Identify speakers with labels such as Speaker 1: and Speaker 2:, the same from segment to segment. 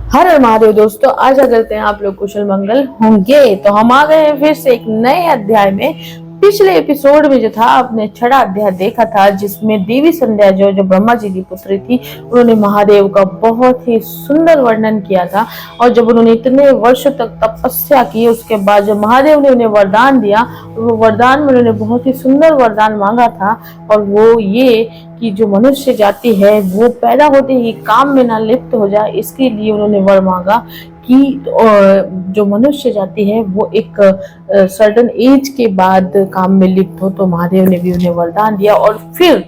Speaker 1: हर हर महादेव दोस्तों, आशा करते हैं आप लोग कुशल मंगल होंगे। तो हम आ गए हैं फिर से एक नए अध्याय में। पिछले एपिसोड में जो था आपने छठा अध्याय देखा था, जिसमें देवी संध्या जो ब्रह्मा जी की पुत्री थी, उन्होंने महादेव का बहुत ही सुंदर वर्णन किया था। और जब उन्होंने इतने वर्षों तक तपस्या की, उसके बाद जब महादेव ने उन्हें वरदान दिया, वो वरदान में उन्होंने बहुत ही सुंदर वरदान मांगा था। और वो ये कि जो मनुष्य जाति है वो पैदा होते ही काम में ना लिप्त हो जाए, इसके लिए उन्होंने वर मांगा कि जो मनुष्य जाति है वो एक सर्टेन एज के बाद काम में लिप्त हो। तो महादेव ने भी उन्हें वरदान दिया। और फिर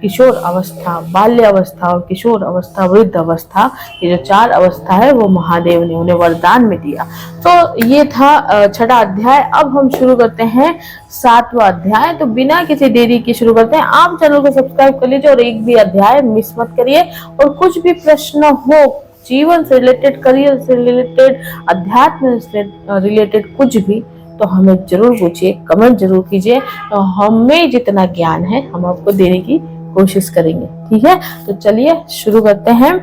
Speaker 1: किशोर अवस्था, बाल्य अवस्था और किशोर अवस्था, वृद्ध अवस्था, ये जो चार अवस्था है वो महादेव ने उन्हें वरदान में दिया। तो ये था छठा अध्याय। अब हम शुरू करते हैं सातवां अध्याय। तो बिना किसी देरी के शुरू करते हैं। आप चैनल को सब्सक्राइब कर लीजिए और एक भी अध्याय मिस मत करिए। और कुछ भी प्रश्न हो, जीवन से रिलेटेड, करियर से रिलेटेड, अध्यात्म से रिलेटेड कुछ भी, तो हमें जरूर पूछिए, कमेंट जरूर कीजिए। तो हमें जितना ज्ञान है हम आपको देने की कोशिश करेंगे, ठीक है। तो चलिए शुरू करते हैं।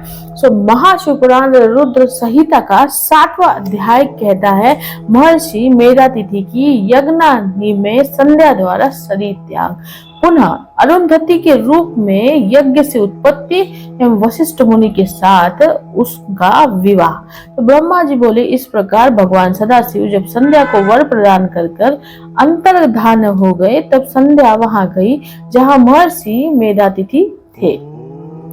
Speaker 1: महाशिवपुराण रुद्र संहिता का 7वां अध्याय कहता है, महर्षि मेधातिथि की यज्ञाग्नि में संध्या द्वारा शरीर त्याग, पुनः अरुंधति के रूप में यज्ञ से उत्पत्ति एवं वशिष्ठ मुनि के साथ उसका विवाह। तो ब्रह्मा जी बोले, इस प्रकार भगवान सदाशिव जब संध्या को वर प्रदान कर अंतर्धान हो गए, तब संध्या वहां गई जहां महर्षि मेधातिथि थे।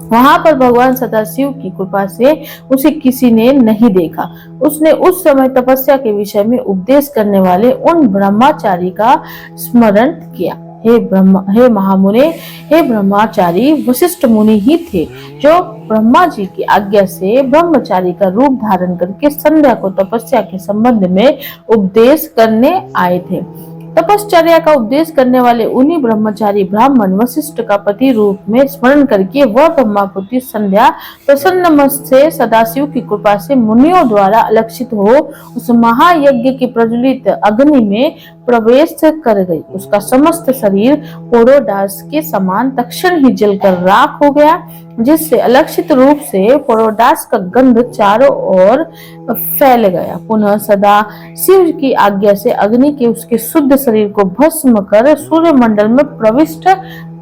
Speaker 1: वहां पर भगवान सदाशिव की कृपा से उसे किसी ने नहीं देखा। उसने उस समय तपस्या के विषय में उपदेश करने वाले उन ब्रह्मचारी का स्मरण किया। हे महामुने, हे ब्रह्मचारी वशिष्ठ मुनि ही थे, जो ब्रह्मा जी की आज्ञा से ब्रह्मचारी का रूप धारण करके संध्या को तपस्या के संबंध में उपदेश करने आए थे। तपश्चर्या का उपदेश करने वाले उन्हीं ब्रह्मचारी ब्राह्मण वशिष्ठ का पति रूप में स्मरण करके वह ब्रह्मापुत्री संध्या प्रसन्न मन से सदाशिव की कृपा से मुनियों द्वारा अलक्षित हो उस महायज्ञ की प्रज्वलित अग्नि में प्रवेश कर गई। उसका समस्त शरीर पोरोडास के समान तक्षण ही जलकर राख हो गया, जिससे अलक्षित रूप से पोरोडास का गंध चारों ओर फैल गया। पुनः सदा शिव की आज्ञा से अग्नि के उसके शुद्ध शरीर को भस्म कर सूर्य मंडल में प्रविष्ट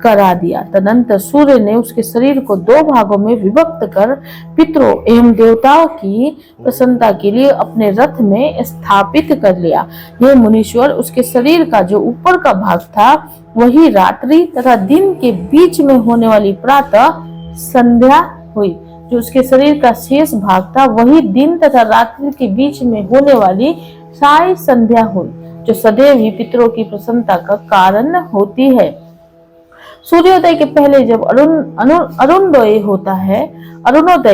Speaker 1: करा दिया। तदंतर सूर्य ने उसके शरीर को दो भागों में विभक्त कर पितरों एवं देवताओं की प्रसन्नता के लिए अपने रथ में स्थापित कर लिया। यह मुनीश्वर, उसके शरीर का जो ऊपर का भाग था वही रात्रि तथा दिन के बीच में होने वाली प्रातः संध्या हुई। जो उसके शरीर का शेष भाग था वही दिन तथा रात्रि के बीच में होने वाली साय संध्या हुई, जो सदैव ही पितरों की प्रसन्नता का कारण होती है। सूर्योदय के पहले जब अरुणोदय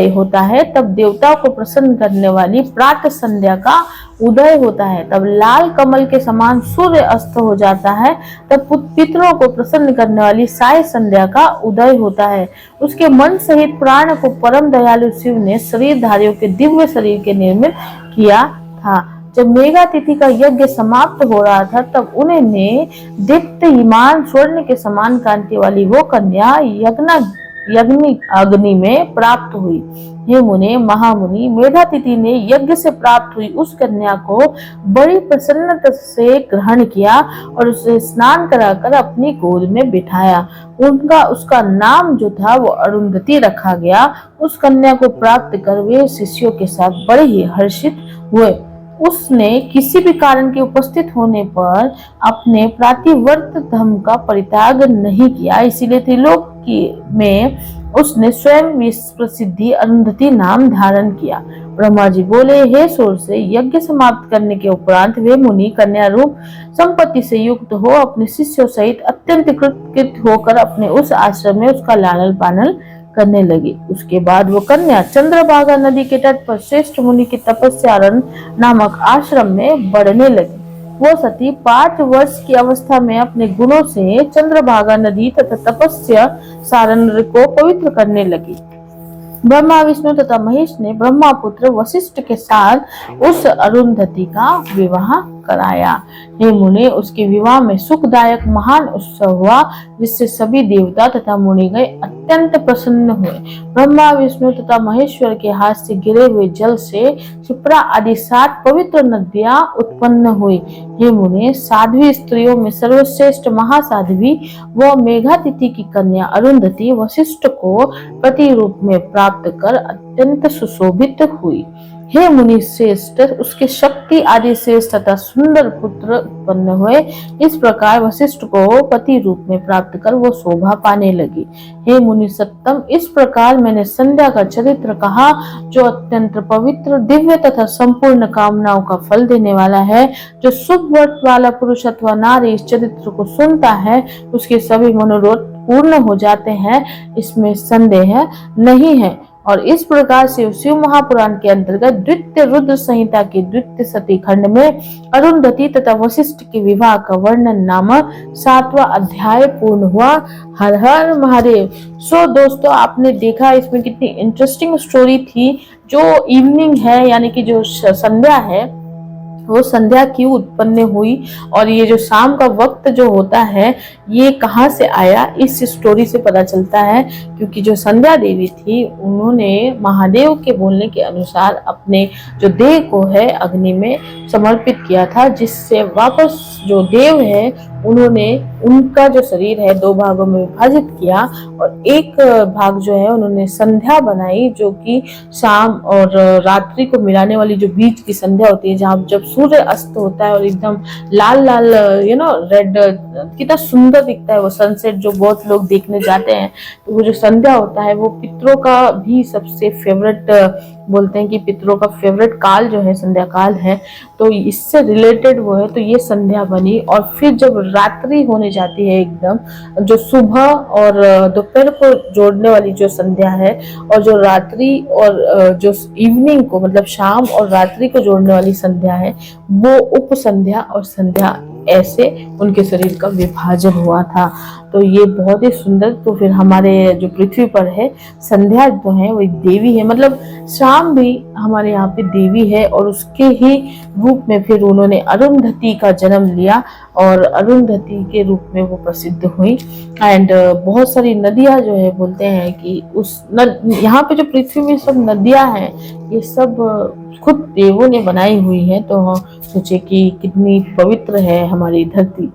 Speaker 1: होता है तब देवताओं को प्रसन्न करने वाली प्रातः संध्या का उदय होता है। तब लाल कमल के समान सूर्य अस्त हो जाता है। तब पितरों को प्रसन्न करने वाली साय संध्या का उदय होता है। उसके मन सहित प्राण को परम दयालु शिव ने शरीरधारियों के दिव्य शरीर के निर्मित किया था। जब मेघातिथि का यज्ञ समाप्त हो रहा था, तब उन्हें दीप्तिमान स्वर्ण के समान कांति वाली वो कन्या यज्ञ अग्नि में प्राप्त हुई। हे मुने, महामुनि, मेधातिथि ने यज्ञ से प्राप्त हुई उस कन्या को बड़ी प्रसन्नता से ग्रहण किया और उसे स्नान कराकर अपनी गोद में बिठाया। उसका नाम जो था वो अरुंधति रखा गया। उस कन्या को प्राप्त कर वे शिष्यों के साथ बड़े ही हर्षित हुए। उसने किसी भी कारण के उपस्थित होने पर अपने प्रातिव्रत धर्म का परित्याग नहीं किया, इसीलिए त्रिलोक में उसने स्वयं प्रसिद्धि अरुंधति नाम धारण किया। ब्रह्मा जी बोले, हे सूर्य से यज्ञ समाप्त करने के उपरांत वे मुनि कन्या रूप संपत्ति से युक्त हो अपने शिष्यों सहित अत्यंत कृतकृत होकर अपने उस आश्रम में उसका लालन पालन करने लगी। उसके बाद वो कन्या चंद्रभागा नदी के तट पर श्रेष्ठ मुनि के तपस्यारण नामक आश्रम में बढ़ने लगी। वो सती 5 वर्ष की अवस्था में अपने गुणों से चंद्रभागा नदी तथा तपस्या सारण को पवित्र करने लगी। ब्रह्मा, विष्णु तथा महेश ने ब्रह्मापुत्र वशिष्ठ के साथ उस अरुंधति का विवाह कराया। हे मुनि, उसके विवाह में सुखदायक महान उत्सव हुआ, जिससे सभी देवता तथा मुनिगण अत्यंत प्रसन्न हुए। ब्रह्मा, विष्णु तथा महेश्वर के हाथ से गिरे हुए जल से क्षिप्रा आदि 7 पवित्र नदियां उत्पन्न हुई। हे मुनि, साध्वी स्त्रियों में सर्वश्रेष्ठ महासाध्वी व मेघातिथि की कन्या अरुंधति वशिष्ठ को पति रूप में प्राप्त कर अत्यंत सुशोभित हुई। हे मुनि श्रेष्ठ, उसके शक्ति आदि श्रेष्ठ तथा सुंदर पुत्र उत्पन्न हुए। इस प्रकार वशिष्ठ को पति रूप में प्राप्त कर वो शोभा पाने लगी। हे मुनि सत्तम, इस प्रकार मैंने संध्या का चरित्र कहा, जो अत्यंत पवित्र, दिव्य तथा संपूर्ण कामनाओं का फल देने वाला है। जो शुभ व्रत वाला पुरुष अथवा नारी इस चरित्र को सुनता है, उसके सभी मनोरथ पूर्ण हो जाते हैं, इसमें संदेह नहीं है। और इस प्रकार से शिव महापुराण के अंतर्गत द्वितीय रुद्र संहिता के द्वितीय सती खंड में अरुंधति तथा वशिष्ठ के विवाह का वर्णन नामक 7वां अध्याय पूर्ण हुआ। हर हर महादेव। सो दोस्तों, आपने देखा इसमें कितनी इंटरेस्टिंग स्टोरी थी। जो इवनिंग है यानी कि जो संध्या है, वो संध्या क्यों उत्पन्न हुई और ये जो शाम का वक्त जो होता है ये कहाँ से आया, इस स्टोरी से पता चलता है। क्योंकि जो संध्या देवी थी, उन्होंने महादेव के बोलने के अनुसार अपने जो देह को है अग्नि में समर्पित किया था, जिससे वापस जो देव है उन्होंने उनका जो शरीर है 2 भागों में विभाजित किया और एक भाग जो है उन्होंने संध्या बनाई, जो कि शाम और रात्रि को मिलाने वाली जो बीच की संध्या होती है, जहाँ जब सूर्य अस्त होता है और एकदम लाल लाल रेड, कितना सुंदर दिखता है वो सनसेट, जो बहुत लोग देखने जाते हैं। तो वो जो संध्या होता है वो पितरों का भी सबसे फेवरेट, बोलते हैं कि पितरों का फेवरेट काल जो है संध्या काल है, तो इससे रिलेटेड वो है। तो ये संध्या बनी और फिर जब रात्रि होने जाती है, एकदम जो सुबह और दोपहर को जोड़ने वाली जो संध्या है, और जो रात्रि और जो इवनिंग को मतलब शाम और रात्रि को जोड़ने वाली संध्या है, वो उप संध्या और संध्या, ऐसे उनके शरीर का विभाजन हुआ था। तो ये बहुत ही सुंदर। तो फिर हमारे जो पृथ्वी पर है संध्या जो है वो देवी है, मतलब शाम भी हमारे यहाँ पे देवी है, और उसके ही रूप में फिर उन्होंने अरुंधति का जन्म लिया और अरुंधति के रूप में वो प्रसिद्ध हुई। एंड बहुत सारी नदियां जो है, बोलते हैं कि उस यहाँ पे जो पृथ्वी में सब नदियां हैं, ये सब खुद देवों ने बनाई हुई है। तो सोचे कि कितनी पवित्र है हमारी धरती।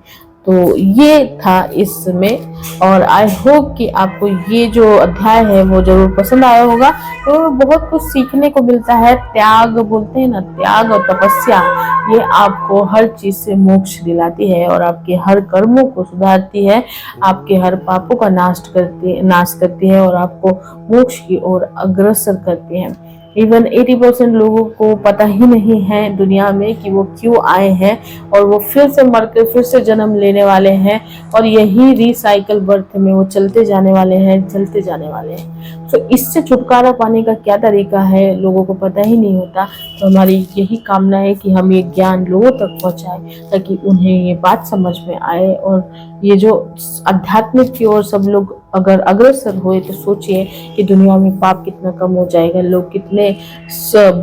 Speaker 1: तो ये था इसमें, और आई होप कि आपको ये जो अध्याय है वो जरूर पसंद आया होगा। तो बहुत कुछ सीखने को मिलता है। त्याग, बोलते हैं ना, त्याग और तपस्या, ये आपको हर चीज से मोक्ष दिलाती है और आपके हर कर्मों को सुधारती है, आपके हर पापों का नाश करती है और आपको मोक्ष की ओर अग्रसर करती है। इवन 80% लोगों को पता ही नहीं है दुनिया में कि वो क्यों आए हैं, और वो फिर से मरकर फिर से जन्म लेने वाले हैं, और यही रिसाइकल बर्थ में वो चलते जाने वाले हैं। तो इससे छुटकारा पाने का क्या तरीका है, लोगों को पता ही नहीं होता। तो हमारी यही कामना है कि हम ये ज्ञान लोगों तक पहुंचाएं, ताकि उन्हें ये बात समझ में आए, और ये जो आध्यात्मिक की ओर सब लोग अगर अग्रसर हुए तो सोचिए कि दुनिया में पाप कितना कम हो जाएगा, लोग कितने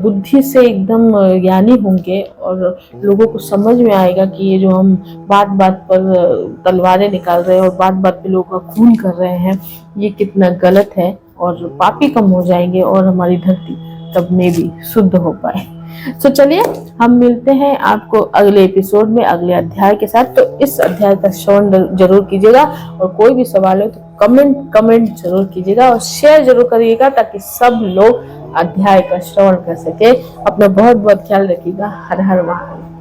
Speaker 1: बुद्धि से एकदम ज्ञानी होंगे, और लोगों को समझ में आएगा कि ये जो हम बात बात पर तलवारें निकाल रहे हैं और बात बात पे लोगों का खून कर रहे हैं, ये कितना गलत है, और पापी कम हो जाएंगे और हमारी धरती तब में भी शुद्ध हो पाए। तो चलिए हम मिलते हैं आपको अगले एपिसोड में अगले अध्याय के साथ। तो इस अध्याय का श्रवण जरूर कीजिएगा, और कोई भी सवाल हो तो कमेंट जरूर कीजिएगा और शेयर जरूर करिएगा, ताकि सब लोग अध्याय का श्रवण कर सके। अपना बहुत बहुत ख्याल रखिएगा। हर हर महादेव।